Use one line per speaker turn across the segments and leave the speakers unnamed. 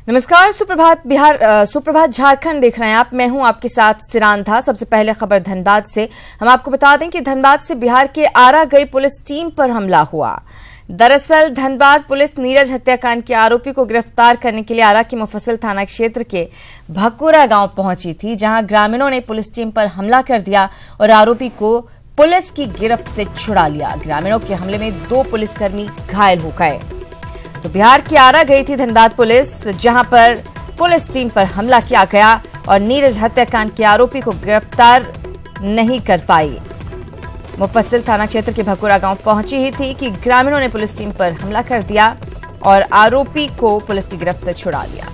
नमस्कार, सुप्रभात झारखंड देख रहे हैं आप। मैं हूं आपके साथ सिरांधा। सबसे पहले खबर धनबाद से। हम आपको बता दें कि धनबाद से बिहार के आरा गई पुलिस टीम पर हमला हुआ। दरअसल धनबाद पुलिस नीरज हत्याकांड के आरोपी को गिरफ्तार करने के लिए आरा के मुफस्सिल थाना क्षेत्र के भकुरा गांव पहुंची थी, जहां ग्रामीणों ने पुलिस टीम पर हमला कर दिया और आरोपी को पुलिस की गिरफ्त से छुड़ा लिया। ग्रामीणों के हमले में 2 पुलिसकर्मी घायल हो गए। तो बिहार की आरा गई थी धनबाद पुलिस, जहां पर पुलिस टीम पर हमला किया गया और नीरज हत्याकांड के आरोपी को गिरफ्तार नहीं कर पाई। मुफस्सिल थाना क्षेत्र के भकुरा गांव पहुंची ही थी कि ग्रामीणों ने पुलिस टीम पर हमला कर दिया और आरोपी को पुलिस की गिरफ्त से छुड़ा लिया।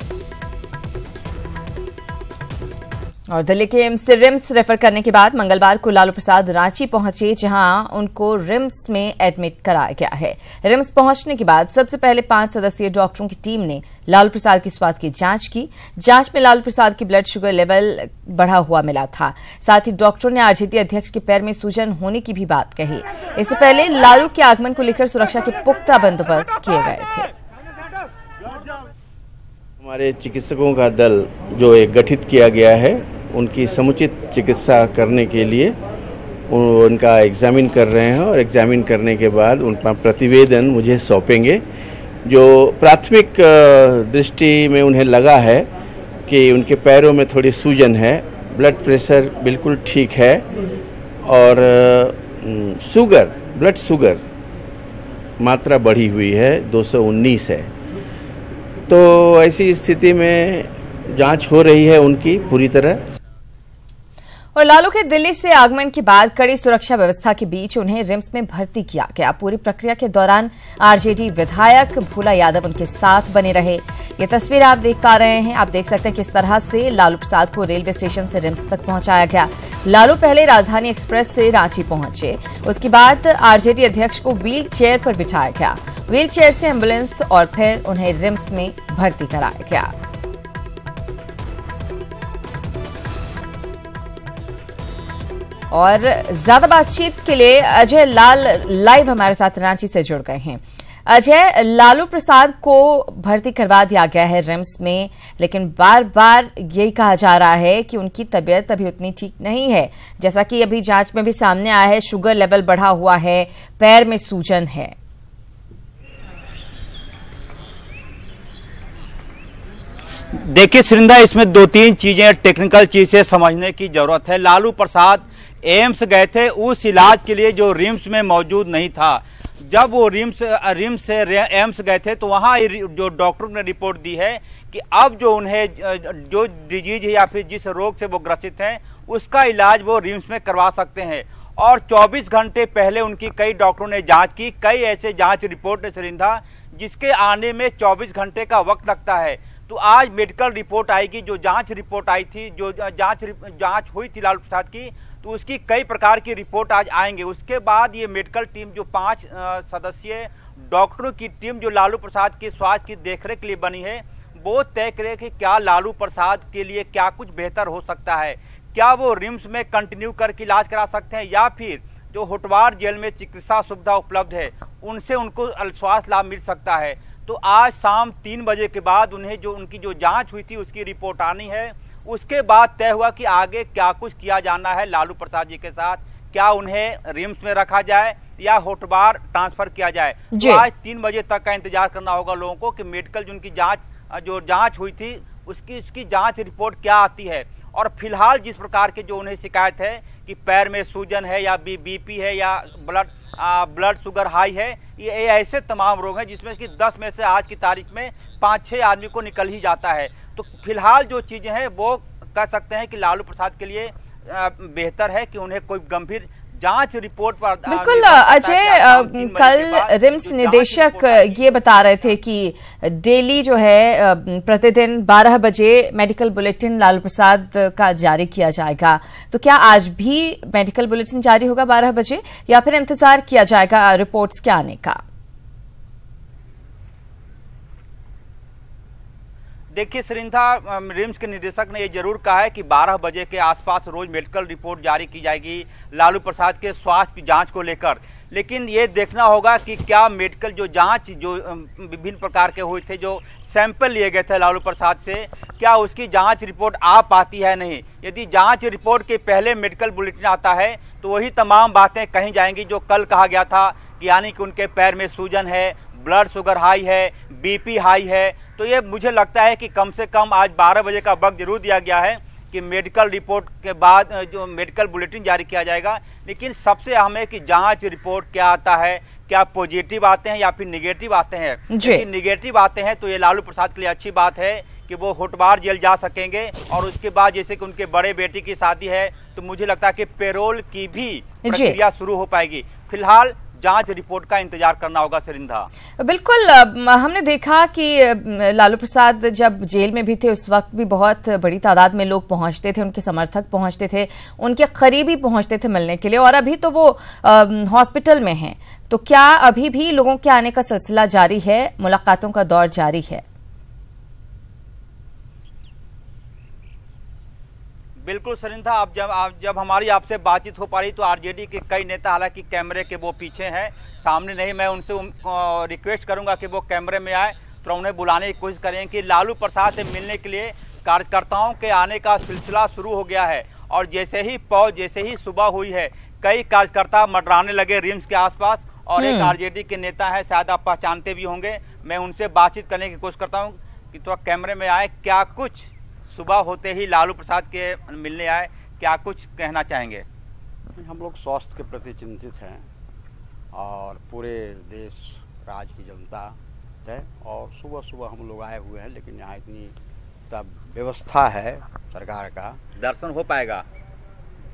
और दिल्ली के एम्स से रिम्स रेफर करने के बाद मंगलवार को लालू प्रसाद रांची पहुंचे, जहां उनको रिम्स में एडमिट कराया गया है। रिम्स पहुंचने के बाद सबसे पहले 5 सदस्यीय डॉक्टरों की टीम ने लालू प्रसाद की स्वास्थ्य की जांच की। जांच में लालू प्रसाद की ब्लड शुगर लेवल बढ़ा हुआ मिला था। साथ ही डॉक्टरों ने आरजेडी अध्यक्ष के पैर में सूजन होने की भी बात कही। इससे पहले लालू के आगमन को लेकर सुरक्षा के पुख्ता बंदोबस्त किए गए थे।
हमारे चिकित्सकों का दल जो एक गठित किया गया है, उनकी समुचित चिकित्सा करने के लिए उनका एग्जामिन कर रहे हैं और एग्जामिन करने के बाद उनका प्रतिवेदन मुझे सौंपेंगे। जो प्राथमिक दृष्टि में उन्हें लगा है कि उनके पैरों में थोड़ी सूजन है, ब्लड प्रेशर बिल्कुल ठीक है और ब्लड शुगर मात्रा बढ़ी हुई है, 219 है। तो ऐसी स्थिति में जांच हो रही है उनकी पूरी तरह।
और लालू के दिल्ली से आगमन के बाद कड़ी सुरक्षा व्यवस्था के बीच उन्हें रिम्स में भर्ती किया गया। पूरी प्रक्रिया के दौरान आरजेडी विधायक भूला यादव उनके साथ बने रहे। ये तस्वीर आप देख पा रहे हैं। आप देख सकते हैं किस तरह से लालू प्रसाद को रेलवे स्टेशन से रिम्स तक पहुंचाया गया। लालू पहले राजधानी एक्सप्रेस से रांची पहुंचे, उसके बाद आरजेडी अध्यक्ष को व्हील चेयर पर बिठाया गया। व्हील चेयर से एम्बुलेंस और फिर उन्हें रिम्स में भर्ती कराया गया। और ज्यादा बातचीत के लिए अजय लाल लाइव हमारे साथ रांची से जुड़ गए हैं। अजय, लालू प्रसाद को भर्ती करवा दिया गया है रिम्स में, लेकिन बार बार यही कहा जा रहा है कि उनकी तबीयत अभी उतनी ठीक नहीं है। जैसा कि अभी जांच में भी सामने आया है, शुगर लेवल बढ़ा हुआ है, पैर में सूजन है।
देखिए सिरिंधा, इसमें 2-3 चीजें टेक्निकल चीज से समझने की जरूरत है। लालू प्रसाद एम्स गए थे उस इलाज के लिए जो रिम्स में मौजूद नहीं था। जब वो रिम्स से एम्स गए थे तो वहां जो डॉक्टरों ने रिपोर्ट दी है कि अब जो उन्हें जो डिजीज है या फिर जिस रोग से वो ग्रसित हैं उसका इलाज वो रिम्स में करवा सकते हैं। और 24 घंटे पहले उनकी कई डॉक्टरों ने जांच की। कई ऐसे जांच रिपोर्ट है सिरिंधा जिसके आने में 24 घंटे का वक्त लगता है। तो आज मेडिकल रिपोर्ट आएगी। जो जांच रिपोर्ट आई थी, जो जांच हुई थी लालू प्रसाद की, तो उसकी कई प्रकार की रिपोर्ट आज आएंगे। उसके बाद ये मेडिकल टीम, जो 5 सदस्यीय डॉक्टरों की टीम जो लालू प्रसाद के स्वास्थ्य की देखरेख के लिए बनी है, वो तय करे कि क्या लालू प्रसाद के लिए क्या कुछ बेहतर हो सकता है। क्या वो रिम्स में कंटिन्यू करके इलाज करा सकते हैं या फिर जो होटवार जेल में चिकित्सा सुविधा उपलब्ध है उनसे उनको स्वास्थ्य लाभ मिल सकता है। तो आज शाम 3 बजे के बाद उन्हें उनकी जो जांच हुई थी उसकी रिपोर्ट आनी है। उसके बाद तय हुआ कि आगे क्या कुछ किया जाना है लालू प्रसाद जी के साथ। क्या उन्हें रिम्स में रखा जाए या होटवार ट्रांसफर किया जाए। तो आज 3 बजे तक का इंतजार करना होगा लोगों को कि मेडिकल जो उनकी जांच हुई थी उसकी जांच रिपोर्ट क्या आती है। और फिलहाल जिस प्रकार के जो उन्हें शिकायत है कि पैर में सूजन है या बीपी है या ब्लड शुगर हाई है, ये ऐसे तमाम रोग हैं जिसमें कि 10 में से आज की तारीख में 5-6 आदमी को निकल ही जाता है। तो फिलहाल जो चीजें हैं वो कह सकते हैं कि लालू प्रसाद के लिए बेहतर है कि उन्हें कोई गंभीर जांच रिपोर्ट पर।
बिल्कुल अजय, कल रिम्स निदेशक ये बता रहे थे कि डेली जो है प्रतिदिन 12 बजे मेडिकल बुलेटिन लालू प्रसाद का जारी किया जाएगा। तो क्या आज भी मेडिकल बुलेटिन जारी होगा 12 बजे या फिर इंतजार किया जाएगा रिपोर्ट्स के आने का?
देखिए सिरिंधा, रिम्स के निदेशक ने यह जरूर कहा है कि 12 बजे के आसपास रोज मेडिकल रिपोर्ट जारी की जाएगी लालू प्रसाद के स्वास्थ्य की जांच को लेकर। लेकिन ये देखना होगा कि क्या मेडिकल जो जांच जो विभिन्न प्रकार के हुए थे, जो सैंपल लिए गए थे लालू प्रसाद से, क्या उसकी जांच रिपोर्ट आ पाती है नहीं। यदि जांच रिपोर्ट के पहले मेडिकल बुलेटिन आता है तो वही तमाम बातें कही जाएंगी जो कल कहा गया था, कि यानी कि उनके पैर में सूजन है, ब्लड शुगर हाई है, बीपी हाई है। तो ये मुझे लगता है कि कम से कम आज 12 बजे का वक्त जरूर दिया गया है कि मेडिकल रिपोर्ट के बाद जो मेडिकल बुलेटिन जारी किया जाएगा। लेकिन सबसे अहम है कि जांच रिपोर्ट क्या आता है, क्या पॉजिटिव आते हैं या फिर निगेटिव आते हैं। यदि निगेटिव आते हैं तो ये लालू प्रसाद के लिए अच्छी बात है कि वो होटबार जेल जा सकेंगे, और उसके बाद जैसे कि उनके बड़े बेटे की शादी है तो मुझे लगता है कि पेरोल की भी प्रक्रिया शुरू हो पाएगी। फिलहाल जांच रिपोर्ट का इंतजार करना होगा सरिंधा।
बिल्कुल, हमने देखा कि लालू प्रसाद जब जेल में भी थे उस वक्त भी बहुत बड़ी तादाद में लोग पहुंचते थे, उनके समर्थक पहुंचते थे, उनके करीबी पहुंचते थे मिलने के लिए, और अभी तो वो हॉस्पिटल में हैं। तो क्या अभी भी लोगों के आने का सिलसिला जारी है, मुलाकातों का दौर जारी है?
बिल्कुल सरिंधा, जब हमारी आपसे बातचीत हो पा रही तो आरजेडी के कई नेता, हालांकि कैमरे के वो पीछे हैं, सामने नहीं, मैं उनसे रिक्वेस्ट करूंगा कि वो कैमरे में आए तो उन्हें बुलाने की कोशिश करें कि लालू प्रसाद से मिलने के लिए कार्यकर्ताओं के आने का सिलसिला शुरू हो गया है। और जैसे ही सुबह हुई है, कई कार्यकर्ता मंडराने लगे रिम्स के आसपास, और एक आरजेडी के नेता है, शायद आप पहचानते भी होंगे, मैं उनसे बातचीत करने की कोशिश करता हूँ कि तो कैमरे में आए, क्या कुछ सुबह होते ही लालू प्रसाद के मिलने आए, क्या कुछ कहना चाहेंगे?
हम लोग स्वास्थ्य के प्रति चिंतित हैं और पूरे देश राज्य की जनता है, और सुबह सुबह हम लोग आए हुए हैं, लेकिन यहाँ इतनी तब व्यवस्था है सरकार का,
दर्शन हो पाएगा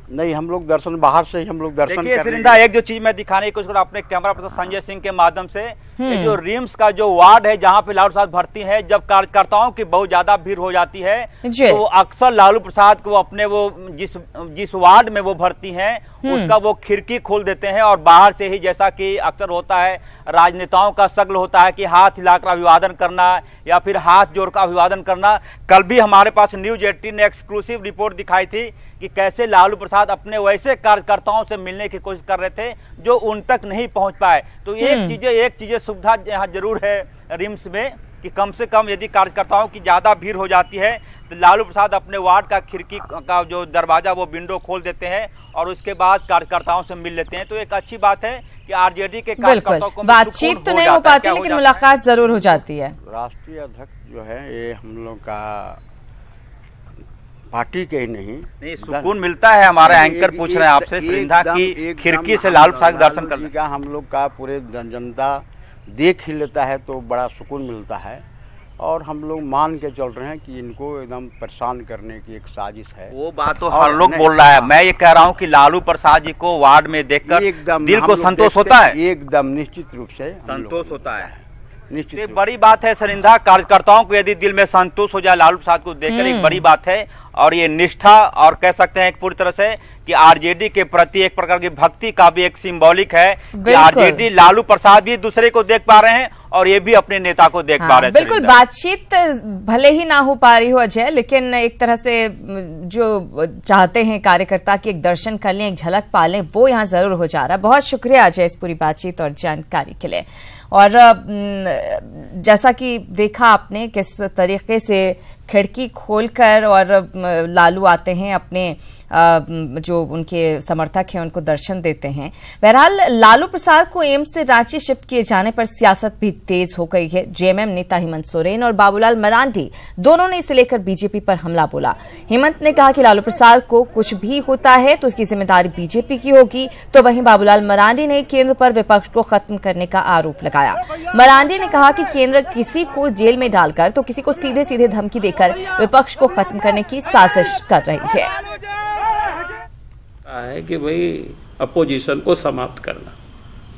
नहीं। हम लोग दर्शन बाहर से ही हम लोग दर्शन
देखिए सरिंधा, एक जो चीज मैं दिखाने की कोशिश करूँ अपने कैमरा पर्सन संजय सिंह के माध्यम से, ये जो रिम्स का जो वार्ड है जहाँ पे लालू प्रसाद भर्ती है, जब कार्यकर्ताओं की बहुत ज्यादा भीड़ हो जाती है तो अक्सर लालू प्रसाद को अपने वो जिस वार्ड में वो भर्ती हैं उसका वो खिड़की खोल देते हैं, और बाहर से ही, जैसा कि अक्सर होता है राजनेताओं का शक्ल होता है कि हाथ हिलाकर अभिवादन करना या फिर हाथ जोड़कर अभिवादन करना। कल भी हमारे पास न्यूज 18 ने एक्सक्लूसिव रिपोर्ट दिखाई थी कि कैसे लालू प्रसाद अपने वैसे कार्यकर्ताओं से मिलने की कोशिश कर रहे थे जो उन तक नहीं पहुंच पाए। तो एक चीजें सुविधा यहाँ जरूर है रिम्स में कि कम से कम यदि कार्यकर्ताओं की ज्यादा भीड़ हो जाती है तो लालू प्रसाद अपने वार्ड का खिड़की का जो दरवाजा वो विंडो खोल देते हैं और उसके बाद कार्यकर्ताओं से मिल लेते हैं। तो एक अच्छी बात है कि आरजेडी के कार्यकर्ताओं को
बातचीत तो नहीं हो पाती लेकिन मुलाकात जरूर हो जाती है।
राष्ट्रीय अध्यक्ष जो है ये हम लोग का पार्टी के ही नहीं
सुकून मिलता है। हमारे एंकर पूछ रहे हैं आपसे सरिंधा की खिड़की से लालू प्रसाद दर्शन करने
का हम लोग का पूरे जनता देख ही लेता है तो बड़ा सुकून मिलता है, और हम लोग मान के चल रहे हैं कि इनको एकदम परेशान करने की एक साजिश है।
वो बात तो हर लोग बोल रहा है, मैं ये कह रहा हूँ कि लालू प्रसाद जी को वार्ड में देखकर दिल को संतोष होता है,
एकदम निश्चित रूप से
संतोष होता है। निश्चित बड़ी बात है सरिंधा, कार्यकर्ताओं को यदि दिल में संतोष हो जाए लालू प्रसाद को देखकर एक बड़ी बात है, और ये निष्ठा और कह सकते हैं पूरी तरह से कि आरजेडी के प्रति एक प्रकार की भक्ति का भी एक सिंबॉलिक है कि आरजेडी लालू प्रसाद भी दूसरे को देख पा रहे हैं और ये भी अपने नेता को देख पा रहे हैं।
बिल्कुल, बातचीत भले ही ना हो पा रही हो अजय, लेकिन एक तरह से जो चाहते हैं कार्यकर्ता की एक दर्शन कर लें, एक झलक पा लें, वो यहाँ जरूर हो जा रहा है। बहुत शुक्रिया अजय इस पूरी बातचीत और जानकारी के लिए। और जैसा कि देखा आपने किस तरीके से खिड़की खोलकर और लालू आते हैं, अपने जो उनके समर्थक हैं उनको दर्शन देते हैं। बहरहाल लालू प्रसाद को एम्स से रांची शिफ्ट किए जाने पर सियासत भी तेज हो गई है। जेएमएम नेता हेमंत सोरेन और बाबूलाल मरांडी दोनों ने इसे लेकर बीजेपी पर हमला बोला। हेमंत ने कहा कि लालू प्रसाद को कुछ भी होता है तो उसकी जिम्मेदारी बीजेपी की होगी, तो वहीं बाबूलाल मरांडी ने केंद्र पर विपक्ष को खत्म करने का आरोप लगाया। मरांडी ने कहा कि केंद्र किसी को जेल में डालकर तो किसी को सीधे सीधे धमकी देकर विपक्ष को खत्म करने की साजिश कर रही
है कि भाई अपोजिशन को समाप्त करना,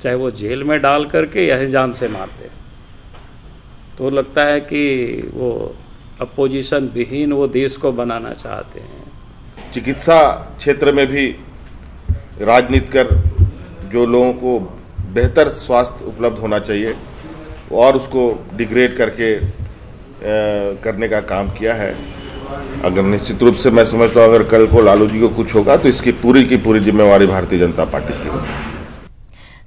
चाहे वो जेल में डाल करके या जान से मारते, तो लगता है कि वो अपोजिशन विहीन वो देश को बनाना चाहते हैं।
चिकित्सा क्षेत्र में भी राजनीति कर जो लोगों को बेहतर स्वास्थ्य उपलब्ध होना चाहिए और उसको डिग्रेड करके करने का काम किया है। अगर निश्चित रूप से मैं समझता हूँ अगर कल को लालू जी को कुछ होगा तो इसकी पूरी की पूरी जिम्मेवारी भारतीय जनता पार्टी की होगी।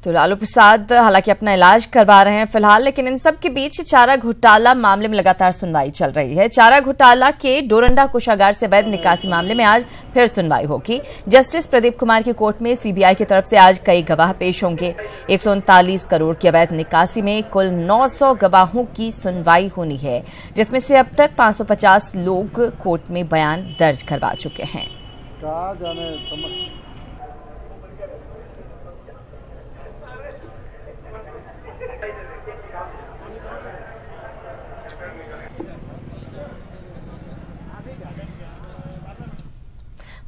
तो लालू प्रसाद हालांकि अपना इलाज करवा रहे हैं फिलहाल, लेकिन इन सब के बीच चारा घोटाला मामले में लगातार सुनवाई चल रही है। चारा घोटाला के डोरंडा कोषागार से अवैध निकासी मामले में आज फिर सुनवाई होगी। जस्टिस प्रदीप कुमार की कोर्ट में सीबीआई की तरफ से आज कई गवाह पेश होंगे। 139 करोड़ की अवैध निकासी में कुल 900 गवाहों की सुनवाई होनी है, जिसमें से अब तक 550 लोग कोर्ट में बयान दर्ज करवा चुके हैं।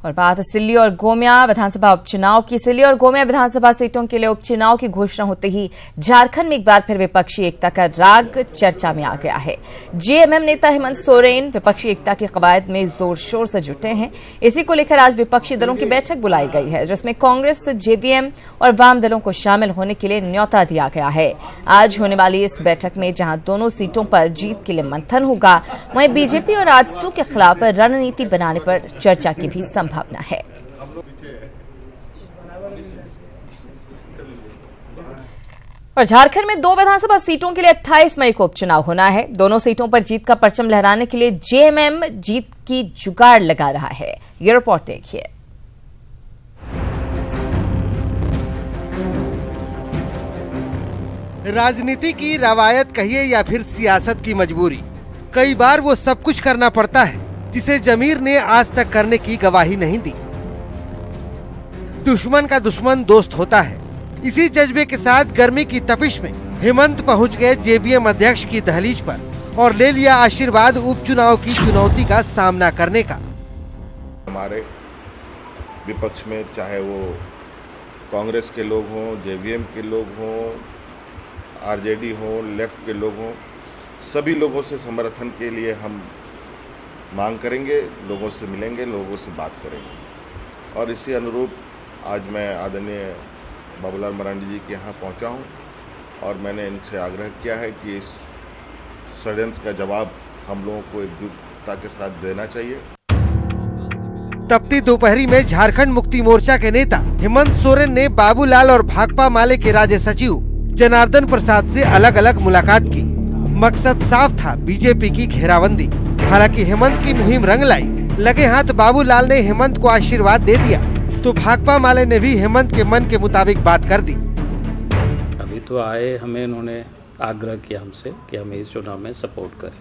और बात सिल्ली और गोमिया विधानसभा उपचुनाव की। सिल्ली और गोमिया विधानसभा सीटों के लिए उपचुनाव की घोषणा होते ही झारखंड में एक बार फिर विपक्षी एकता का राग चर्चा में आ गया है। जेएमएम नेता हेमंत सोरेन विपक्षी एकता की कवायद में जोर शोर से जुटे हैं। इसी को लेकर आज विपक्षी दलों की बैठक बुलाई गई है, जिसमें कांग्रेस, जेवीएम और वाम दलों को शामिल होने के लिए न्योता दिया गया है। आज होने वाली इस बैठक में जहां दोनों सीटों पर जीत के लिए मंथन होगा, वहीं बीजेपी और आजसू के खिलाफ रणनीति बनाने पर चर्चा की भी संभावना है। और झारखंड में 2 विधानसभा सीटों के लिए 28 मई को उपचुनाव होना है। दोनों सीटों पर जीत का परचम लहराने के लिए जेएमएम जीत की जुगाड़ लगा रहा है। ये रिपोर्ट देखिए।
राजनीति की रवायत कहिए या फिर सियासत की मजबूरी, कई बार वो सब कुछ करना पड़ता है जिसे जमीर ने आज तक करने की गवाही नहीं दी। दुश्मन का दुश्मन दोस्त होता है। इसी जज्बे के साथ गर्मी की तपिश में हेमंत पहुंच गए जेवीएम अध्यक्ष की दहलीज पर और ले लिया आशीर्वाद उपचुनाव की चुनौती का सामना करने का।
हमारे विपक्ष में चाहे वो कांग्रेस के लोग हों, जेवीएम के लोग हों, आरजेडी हों, लेफ्ट के लोग हों, सभी लोगों से समर्थन के लिए हम मांग करेंगे, लोगों से मिलेंगे, लोगों से बात करेंगे। और इसी अनुरूप आज मैं आदरणीय बाबूलाल मरांडी जी के यहाँ पहुँचा हूँ और मैंने इनसे आग्रह किया है कि इस षड्यंत्र का जवाब हम लोगों को एकजुटता के साथ देना चाहिए।
तपती दोपहरी में झारखंड मुक्ति मोर्चा के नेता हेमंत सोरेन ने बाबूलाल और भाकपा माले के राज्य सचिव जनार्दन प्रसाद से अलग अलग मुलाकात की। मकसद साफ था, बीजेपी की घेराबंदी। हालांकि हेमंत की मुहिम रंग लाई। लगे हाथ बाबूलाल ने हेमंत को आशीर्वाद दे दिया तो भाकपा माले ने भी हेमंत के मन के मुताबिक बात कर दी।
अभी तो आए, हमें इन्होंने आग्रह किया हमसे कि हमें इस चुनाव में सपोर्ट करें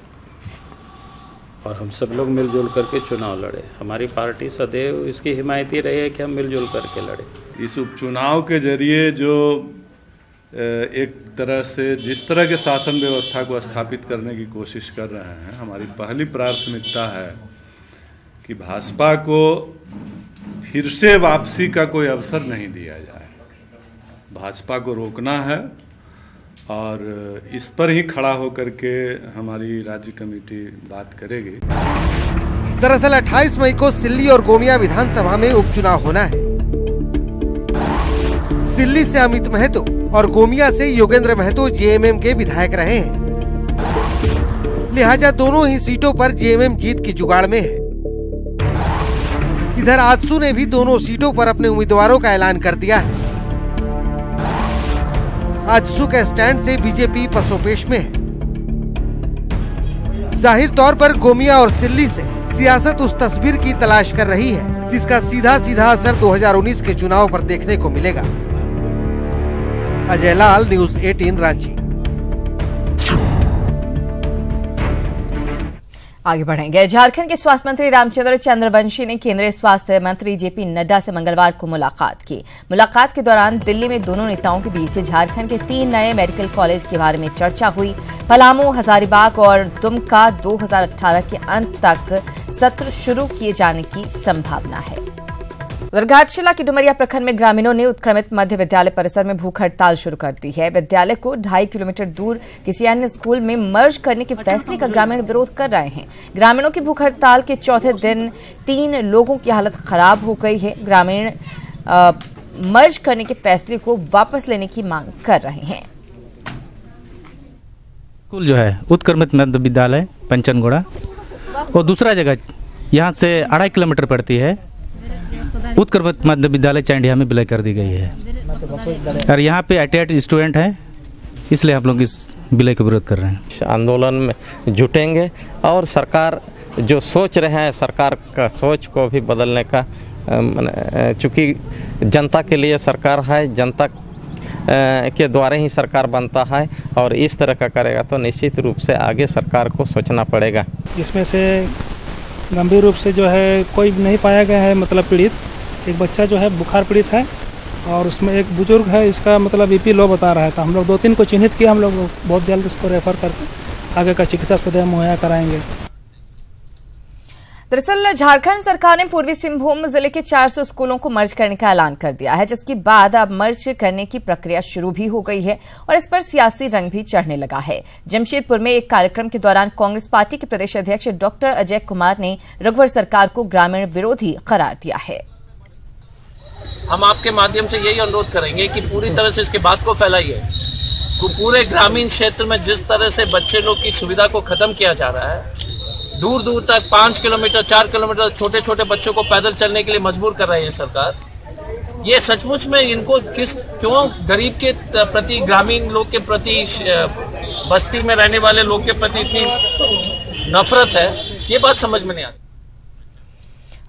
और हम सब लोग मिलजुल करके चुनाव लड़े। हमारी पार्टी सदैव इसकी हिमायती रही है कि हम मिलजुल करके लड़े।
इस उपचुनाव के जरिए जो एक तरह से जिस तरह के शासन व्यवस्था को स्थापित करने की कोशिश कर रहे हैं, हमारी पहली प्राथमिकता है कि भाजपा को फिर से वापसी का कोई अवसर नहीं दिया जाए। भाजपा को रोकना है और इस पर ही खड़ा होकर के हमारी राज्य कमेटी बात करेगी।
दरअसल 28 मई को सिल्ली और गोमिया विधानसभा में उपचुनाव होना है। सिल्ली से अमित महतो और गोमिया से योगेंद्र महतो जेएमएम के विधायक रहे हैं। लिहाजा दोनों ही सीटों पर जेएमएम जीत की जुगाड़ में है। इधर आजसू ने भी दोनों सीटों पर अपने उम्मीदवारों का ऐलान कर दिया है। आजसू के स्टैंड से बीजेपी पसोपेश में है। जाहिर तौर पर गोमिया और सिल्ली से सियासत उस तस्वीर की तलाश कर रही है जिसका सीधा सीधा असर 2019 के चुनाव पर देखने को मिलेगा। अजय लाल, न्यूज़ 18 रांची।
आगे बढ़ेंगे। झारखंड के स्वास्थ्य मंत्री रामचंद्र चंद्रवंशी ने केंद्रीय स्वास्थ्य मंत्री जेपी नड्डा से मंगलवार को मुलाकात की। मुलाकात के दौरान दिल्ली में दोनों नेताओं के बीच झारखंड के 3 नए मेडिकल कॉलेज के बारे में चर्चा हुई। पलामू, हजारीबाग और दुमका 2018 के अंत तक सत्र शुरू किए जाने की संभावना है। उधर घाटशिला के डुमरिया प्रखंड में ग्रामीणों ने उत्क्रमित मध्य विद्यालय परिसर में भूख हड़ताल शुरू कर दी है। विद्यालय को 2.5 किलोमीटर दूर किसी अन्य स्कूल में मर्ज करने के फैसले का ग्रामीण विरोध कर रहे हैं। ग्रामीणों की भूख हड़ताल के चौथे दिन 3 लोगों की हालत खराब हो गई है। ग्रामीण मर्ज करने के फैसले को वापस लेने की मांग कर रहे हैं।
स्कूल जो है उत्क्रमित मध्य विद्यालय पंचनगोड़ा और दूसरा जगह यहाँ से 2.5 किलोमीटर पड़ती है उत्क्रमित मध्य विद्यालय चांडिया में विलय कर दी गई है। और यहाँ पे ITI स्टूडेंट हैं, इसलिए हम लोग इस विलय का विरोध कर रहे हैं।
आंदोलन में जुटेंगे और सरकार जो सोच रहे हैं, सरकार का सोच को भी बदलने का, चूँकि जनता के लिए सरकार है, जनता के द्वारा ही सरकार बनता है और इस तरह का करेगा तो निश्चित रूप से आगे सरकार को सोचना पड़ेगा।
इसमें से गंभीर रूप से जो है कोई नहीं पाया गया है, मतलब पीड़ित। एक बच्चा जो है बुखार पीड़ित है और उसमें एक बुजुर्ग है, इसका मतलब BP लो बता रहा है। तो हम लोग 2-3 को चिन्हित किया, हम लोग बहुत जल्द उसको रेफर करके आगे का चिकित्सा सुविधा मुहैया कराएंगे।
दरअसल झारखंड सरकार ने पूर्वी सिंहभूम जिले के 400 स्कूलों को मर्ज करने का ऐलान कर दिया है, जिसके बाद अब मर्ज करने की प्रक्रिया शुरू भी हो गई है और इस पर सियासी रंग भी चढ़ने लगा है। जमशेदपुर में एक कार्यक्रम के दौरान कांग्रेस पार्टी के प्रदेश अध्यक्ष डॉक्टर अजय कुमार ने रघुवर सरकार को ग्रामीण विरोधी करार दिया है।
हम आपके माध्यम से यही अनुरोध करेंगे कि पूरी तरह से इसके बात को फैलाइए। तो पूरे ग्रामीण क्षेत्र में जिस तरह से बच्चे लोग की सुविधा को खत्म किया जा रहा है, दूर दूर तक 5 किलोमीटर 4 किलोमीटर छोटे छोटे बच्चों को पैदल चलने के लिए मजबूर कर रही है सरकार। ये सचमुच में इनको क्यों गरीब के प्रति, ग्रामीण लोग के प्रति, बस्ती में रहने वाले लोग के प्रति इतनी नफरत है, ये बात समझ में नहीं आती।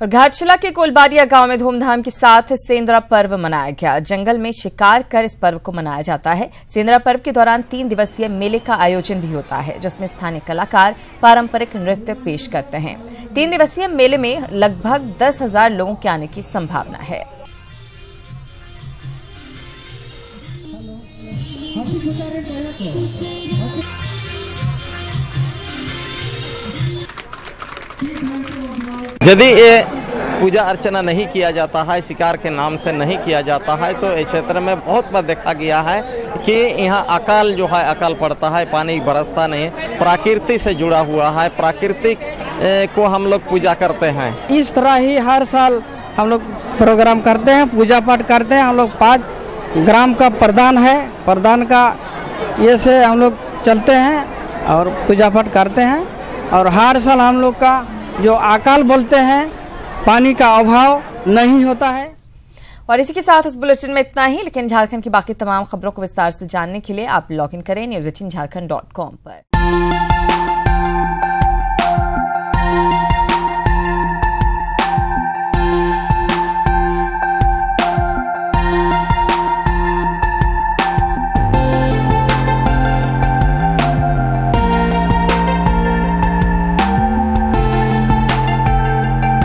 और घाटशिला के कोलबारिया गांव में धूमधाम के साथ सेंद्रा पर्व मनाया गया। जंगल में शिकार कर इस पर्व को मनाया जाता है। सेंद्रा पर्व के दौरान 3 दिवसीय मेले का आयोजन भी होता है, जिसमें स्थानीय कलाकार पारंपरिक नृत्य पेश करते हैं। 3 दिवसीय मेले में लगभग 10,000 लोगों के आने की संभावना है।
यदि ये पूजा अर्चना नहीं किया जाता है, शिकार के नाम से नहीं किया जाता है, तो इस क्षेत्र में बहुत बार देखा गया है कि यहाँ अकाल जो है अकाल पड़ता है, पानी बरसता नहीं। प्रकृति से जुड़ा हुआ है, प्राकृतिक को हम लोग पूजा करते हैं।
इस तरह ही हर साल हम लोग प्रोग्राम करते हैं, पूजा पाठ करते हैं। हम लोग 5 ग्राम का प्रदान है, प्रदान का ये से हम लोग चलते हैं और पूजा पाठ करते हैं। और हर साल हम लोग का जो अकाल बोलते हैं, पानी का अभाव नहीं होता है।
और इसी के साथ इस बुलेटिन में इतना ही, लेकिन झारखंड की बाकी तमाम खबरों को विस्तार से जानने के लिए आप लॉग इन करें news18jharkhand.com पर।